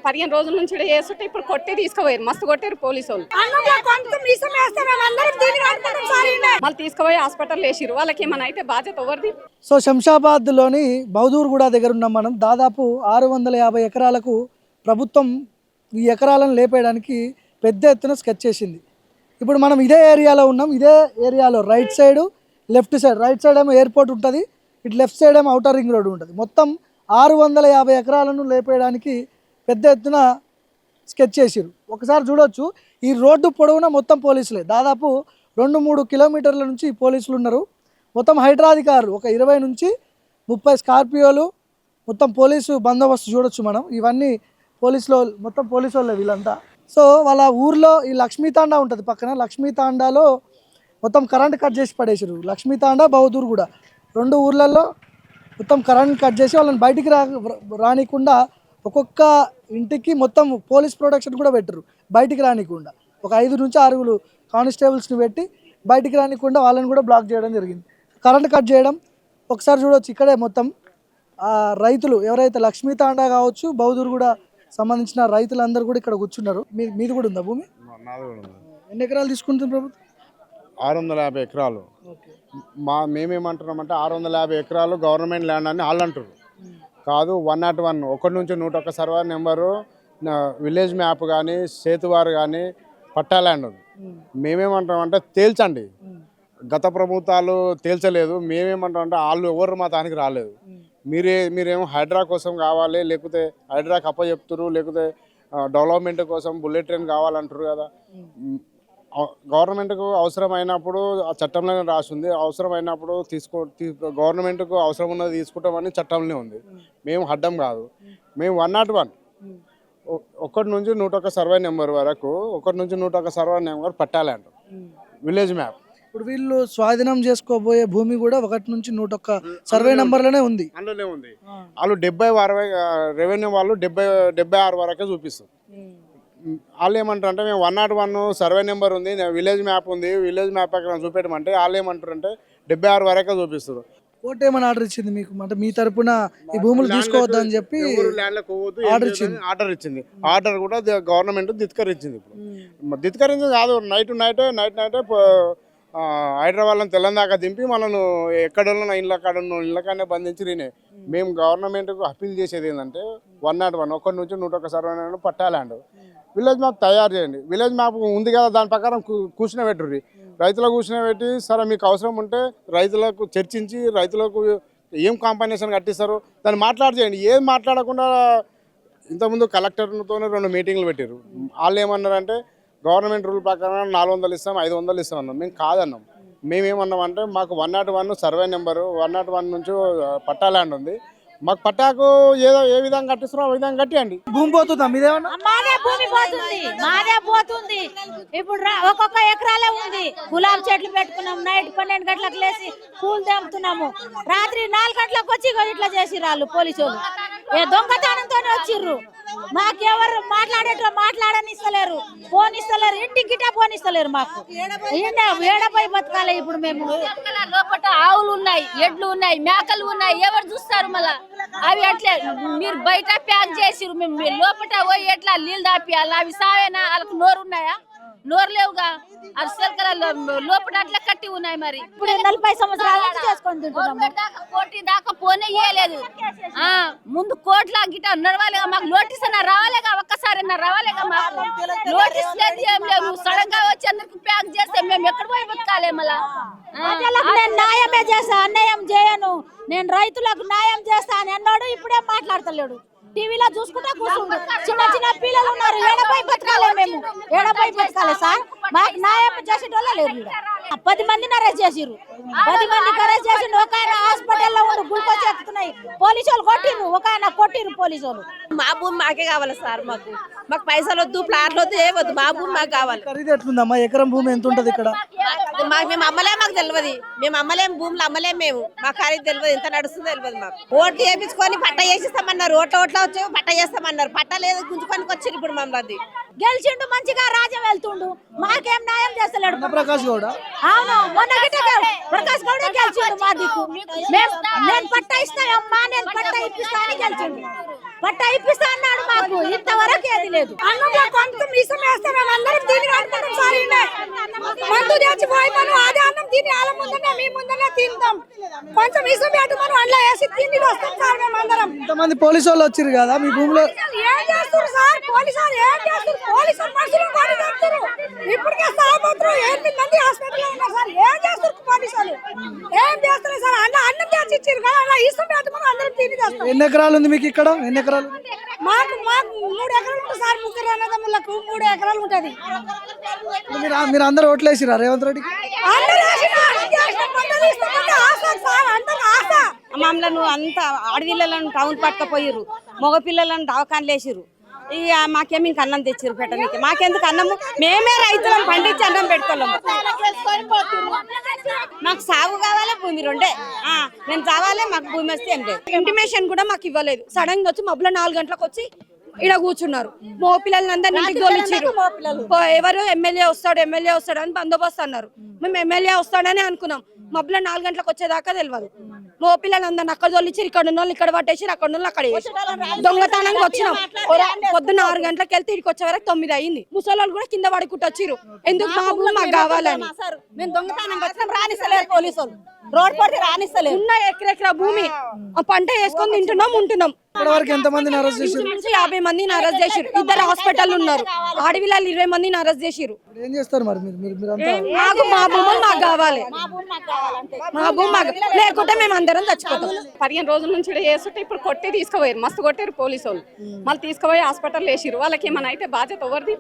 15 రోజుల నుంచి ఇక్కడ చేస్తుంటే ఇప్పుడు కొట్టి తీసుకుపోయారు, మస్తు కొట్టారు పోలీసు వాళ్ళు. మళ్ళీ తీసుకుపోయి హాస్పిటల్ వేసిరు. వాళ్ళకి ఏమైనా అయితే బాధ్యత ఎవరిది? సో శంషాబాద్లోని బౌదూర్గూడ దగ్గర ఉన్నాం మనం. దాదాపు 650 ఎకరాలకు ప్రభుత్వం ఈ ఎకరాలను లేపేయడానికి పెద్ద ఎత్తున స్కెచ్ చేసింది. ఇప్పుడు మనం ఇదే ఏరియాలో ఉన్నాం. ఇదే ఏరియాలో right side left side, right side ఏమో ఎయిర్పోర్ట్ ఉంటుంది, ఇటు లెఫ్ట్ సైడ్ ఏమో ఔటర్ రింగ్ రోడ్ ఉంటుంది. మొత్తం 650 ఎకరాలను లేపేయడానికి పెద్ద ఎత్తున స్కెచ్ చేసిరు. ఒకసారి చూడొచ్చు, ఈ రోడ్డు పొడవునా మొత్తం పోలీసులే. దాదాపు 2-3 కిలోమీటర్ల నుంచి పోలీసులు ఉన్నారు. మొత్తం హైడ్రాధికారులు ఒక 20 నుంచి 30 స్కార్పియోలు, మొత్తం పోలీసు బందోబస్తు చూడొచ్చు మనం. ఇవన్నీ పోలీసులో మొత్తం పోలీసు వాళ్ళే వీళ్ళంతా. సో వాళ్ళ ఊర్లో ఈ లక్ష్మీతాండా ఉంటుంది పక్కన. లక్ష్మీతాండాలో మొత్తం కరెంట్ కట్ చేసి పడేసారు. లక్ష్మీతాండా బౌదూర్గూడ 2 ఊర్లలో మొత్తం కరెంట్ కట్ చేసి వాళ్ళని బయటికి రానికుండా ఒక్కొక్క ఇంటికి మొత్తం పోలీస్ ప్రొటెక్షన్ కూడా పెట్టరు, బయటికి రానికుండా. ఒక 5 నుంచి 6 కానిస్టేబుల్స్ని పెట్టి బయటికి రానికుండా వాళ్ళని కూడా బ్లాక్ చేయడం జరిగింది. కరెంట్ కట్ చేయడం ఒకసారి చూడవచ్చు. ఇక్కడే మొత్తం రైతులు ఎవరైతే లక్ష్మీతాండా కావచ్చు, బౌదూర్గూడ సంబంధించిన రైతులందరూ కూడా ఇక్కడ కూర్చున్నారు. మీది కూడా ఉందా భూమి? ఎన్ని ఎకరాలు తీసుకుంటుంది ప్రభుత్వం? 650 ఎకరాలు. మేమేమంటున్నామంటే 650 ఎకరాలు గవర్నమెంట్ ల్యాండ్ అని వాళ్ళు అంటారు. కాదు, 101 1 నుంచి 101 సర్వే నెంబరు, విలేజ్ మ్యాప్ కానీ, సేతువారు కానీ, పట్టా ల్యాండ్ ఉంది. మేమేమంటామంటే తేల్చండి. గత ప్రభుత్వాలు తేల్చలేదు. మేమేమంటామంటే వాళ్ళు ఎవరు మా దానికి రాలేదు. మీరేమో హైడ్రా కోసం కావాలి, లేకపోతే హైడ్రాకి అప్పచెప్తారు, లేకపోతే డెవలప్మెంట్ కోసం బుల్లెట్ ట్రైన్ కావాలంటారు కదా. గవర్నమెంట్కు అవసరమైనప్పుడు ఆ చట్టంలోనే రాసింది. అవసరమైనప్పుడు గవర్నమెంట్కు అవసరం ఉన్నది తీసుకుంటామని చట్టంలోనే ఉంది. మేము అడ్డం కాదు. మేము 101 1 నుంచి 101 సర్వే నెంబర్ వరకు, 1 నుంచి 101 సర్వే నెంబర్ పట్టాలంట విలేజ్ మ్యాప్. ఇప్పుడు వీళ్ళు స్వాధీనం చేసుకోబోయే భూమి కూడా 1 నుంచి 101 సర్వే నెంబర్లోనే ఉంది. అందులోనే ఉంది. వాళ్ళు 70-60 రెవెన్యూ వాళ్ళు 70-76 వరకే చూపిస్తారు. వాళ్ళు ఏమంటారు అంటే మేము 101 సర్వే నెంబర్ ఉంది, విలేజ్ మ్యాప్ ఉంది, విలేజ్ మ్యాప్ అక్కడ చూపెట్టమంటే వాళ్ళు ఏమంటారు అంటే 76 వరకే చూపిస్తారు. కోర్టు ఏమైనా ఆర్డర్ ఇచ్చింది మీకు? అంటే మీ తరపున ఈ భూములు తీసుకోవద్దని చెప్పి ఆర్డర్ ఇచ్చింది. ఆర్డర్ కూడా గవర్నమెంట్ ధిక్కరించింది. ఇప్పుడు ధిక్కరించింది కాదు, నైట్ హైదరాబాద్లో తెల్లందాకా దింపి మనను ఎక్కడున్న ఇళ్ళకాడనే బంధించి రీనే. మేము గవర్నమెంట్కు అప్పీల్ చేసేది ఏంటంటే 101 1 నుంచి 101 సర్వే నెంబర్ పట్టాలండ్ విలేజ్ మ్యాప్ తయారు చేయండి. విలేజ్ మ్యాప్ ఉంది కదా, దాని ప్రకారం కూర్చుని పెట్టుర్రి. రైతులకు కూర్చుని పెట్టి సరే మీకు అవసరం ఉంటే రైతులకు చర్చించి రైతులకు ఏం కాంపన్సేషన్ కట్టిస్తారు దాన్ని మాట్లాడచేయండి. ఏం మాట్లాడకుండా ఇంతకుముందు కలెక్టర్తో 2 మీటింగ్లు పెట్టారు. వాళ్ళు ఏమన్నారంటే గవర్నమెంట్ రూల్ ప్రకారం 400 ఇస్తాం, 500 ఇస్తాం అన్నాం. మేము కాదన్నాం. మేమేమన్నామంటే మాకు 101 సర్వే నెంబరు, 101 నుంచి పట్టా ల్యాండ్ ఉంది, మాకు పట్టాకు ఏ విధంగా కట్టిస్తారో ఆ విధంగా కట్టియండి. భూమి పోతుందా మీదేమన్నా? మాదే భూమి పోతుంది. ఇప్పుడు ఒక్కొక్క ఎకరాలే ఉంది. గులాబీ చెట్లు పెట్టుకున్నాం. నైట్ 12 గంటలకు లేచి పూలు తెంపుతున్నాము. రాత్రి 4 గంటలకు వచ్చి ఇట్లా చేసి రాళ్ళు పోలీసు వాళ్ళు దొంగతనంతో వచ్చిర్రు. మాకెవరు మాట్లాడనిస్తలేరు, ఫోన్ ఇస్తలేరు, ఇంటికి ఫోన్ ఇస్తలేరు. మాకు ఏడపోయి బతకాలి. ఇప్పుడు మేము లోపల ఆవులు ఉన్నాయి, ఎడ్లు ఉన్నాయి, మేకలు ఉన్నాయి, ఎవరు చూస్తారు? మళ్ళా అవి అట్లే మీరు బయట ప్యాక్ చేసిరు. మేము లోపల పోయి ఎట్లా నీళ్ళు దాపియాలి? అవి సావేనా? వాళ్ళకి నోరు ఉన్నాయా? నోరు లేవుగా. అసలు లోపల అట్లా కట్టి ఉన్నాయి. మరి ఇప్పుడు 40 సంవత్సరాల నుంచి చేసుకొని తింటున్నాము. కోటి దాకా పోనే ఇయ్యలేదు. ముందు కోట్ల గిట నడవాలిగా, మాకు నోటీస్ అన్న రావాలిగా, ఒక్కసారి రావాలిగా. మాకు నోటీస్ లేదు, ఏం లేదు. సడన్ గా వచ్చి అందరికి ప్యాక్ చేస్తే మేము ఎక్కడ పోయి బతకాలి? మళ్ళా నేను న్యాయమే చేస్తా, అన్యాయం చేయను. నేను రైతులకు న్యాయం చేస్తా అని అన్నాడు. ఇప్పుడే మాట్లాడతలేడు. టీవీలో చూసుకుంటా కూర్చుండు. చిన్న పిల్లలు ఉన్నారు. ఏడపోయి బతకాలి. మేము ఏడపోయి బతకాలి సార్. మాకు న్యాయం చేసేటోళ్ళ లేరు. 10 మందిని అరెస్ట్ చేసిర్రు. 10 మందికి అరెస్ట్ చేసి ఒక ఆయన హాస్పిటల్లో ఉండి గ్లూకోజ్ ఎక్కుతున్నాయి. పోలీసు వాళ్ళు కొట్టిర్రు. ఒక ఆయన కొట్టిర్రు పోలీసు వాళ్ళు. మా భూమి మాకే కావాలి సార్. మాకు పైసలు వద్దు, ప్లాట్లు వద్దు, ఏ వద్దు. మా భూమి మాకు కావాలి. ఖరీదు ఎట్లుందమ్మా? ఎకరం భూమి ఎంత ఉంటుంది ఇక్కడ? మేము అమ్మలేం, మాకు తెలియదు. మేము అమ్మలేం, భూములు అమ్మలేం. మేము మా ఖరీదు తెలియదు, ఎంత నడుస్తుందో తెలియదు మాకు. ఓట్లు వేయించుకొని పట్ట చేసిస్తామన్నారు. ఓట్ల వచ్చి పట్ట చేస్తామన్నారు. పట్ట లేదు, గుంజుకొని వచ్చారు. ఇప్పుడు మమ్మల్ని గెలిచిండు, మంచిగా రాజ్యం వెళ్తుండు. మాకేం న్యాయం చేస్తలేడు ప్రకాష్ గౌడ. అవును, మొన్న ప్రకాష్ గౌడ గెలిచిండు. మా దిక్కు నేను పట్ట ఇస్తాయమ్మా, నేను పట్ట ఇప్పిస్తా అని గెలిచిండు. పట్ట ఇప్పిస్తా అన్నాడు మాకు ఇంతవరకు ఏది లేదు అన్నంలో కొంత మిసం వేస్తే మేము అందరం తిని కట్టుకుంటాం సార్ ఈయనే. మందు తెచ్చిపోయి మనం అదే అన్నం తిని వాళ్ళ ముందనే మీ ముందనే తింటాం. కొంచెం మిసం పెట్టి మనం అందులో వేసి తిని వస్తాం సార్ మేము అందరం. ఇంతమంది పోలీసు వాళ్ళు వచ్చారు కదా మీ భూమిలో, ఏం చేస్తారు సార్ పోలీసు వాళ్ళు ఏం చేస్తారు? పోలీసు మనుషులు కూడా చేస్తారు. ఇప్పటికే సాగుతున్నారు 8 మంది హాస్పిటల్లో ఉన్నారు సార్. ఏం చేస్తారు పోలీసు వాళ్ళు? ఏం చేస్తారు సార్? అన్నం తెచ్చి ఇచ్చారు కదా అలా ఇష్టం పెట్టి మనం అందరం తిని చేస్తాం. ఎన్ని ఎకరాలు ఉంది మీకు ఇక్కడ? ఎన్ని ఎకరాలు? మాకు 3 ఎకరాలు ఉంటుంది సార్. 3 అన్నదమ్ములకు 3 ఎకరాలు ఉంటుంది. మీరు అందరు ఓట్లు వేసిరా రేవంత్ రెడ్డికి? మమ్మల్ని అంత ఆడపిల్లలను టౌన్ పట్టుకపోయిర్రు, మగ పిల్లలను దవాఖానలు వేసిర్రు. ఇక మాకేమి ఇంక అన్నం తెచ్చిర్రు పెట్టడానికి. మాకెందుకు అన్నము? మేమే రైతులను పండించి అన్నం పెట్టుకోలేము. మాకు సాగు కావాలి, భూమి రెండే. మేము చావాలి, మాకు భూమి వస్తే ఏం లేదు. ఇంటిమేషన్ కూడా మాకు ఇవ్వలేదు. సడన్ గా వచ్చి మబ్బులో 4 గంటలకు వచ్చి ఇక్కడ కూర్చున్నారు. మో పిల్లల్ని అందరినీ ఇంటికి తోలిచ్చారు. ఎవరు ఎమ్మెల్యే వస్తాడు అని బందోబస్తు అన్నారు. మేము ఎమ్మెల్యే వస్తాడని అనుకున్నాం. మబ్బులో 4 గంటలకు వచ్చేదాకా తెలియదు. మో పిల్లలందరిని అక్కడ తోలిచ్చారు. ఇక్కడ ఉన్న వాళ్ళు ఇక్కడ పట్టేసారు, అక్కడ ఉన్న అక్కడ దొంగతనంగా వచ్చినాం. పొద్దున్న 6 గంటలకు వెళ్తే ఇక్కడికి వచ్చే వరకు 9 అయింది. ముసలి కూడా కింద పడుకుంటూ వచ్చిర్రు. ఎందుకు మా భూమి మాకు కావాలని. మేము దొంగతనంగా వచ్చినాం, రానిస్తలేరు పోలీసు వాళ్ళు. రోడ్ పడితే రానిస్తలేరు. ఉన్న ఎకరెకరా భూమి పంట వేసుకొని ఉంటున్నాం. ఇప్పటివరకు ఎంత మందిని అరెస్ట్ చేశారు? 50 మందిని అరెస్ట్ చేసిరు. 2 హాస్పిటల్ ఉన్నారు. ఆడపిల్లలు 20 మందిని అరెస్ట్ చేసిరు. ఏం చేస్తారు మరి మీరంతా? మాకు మా భూములు మాకు కావాలి. మా భూమి మాకు లేకుంటే మేము అందరం చచ్చిపోతాం. 15 రోజుల నుంచి ఇక్కడ చేస్తుంటే ఇప్పుడు కొట్టి తీసుకుపోయారు. మస్తు కొట్టారు పోలీసు వాళ్ళు. మళ్ళీ తీసుకుపోయి హాస్పిటల్ వేసిరు. వాళ్ళకి ఏమైనా అయితే బాధ్యత ఎవరిది?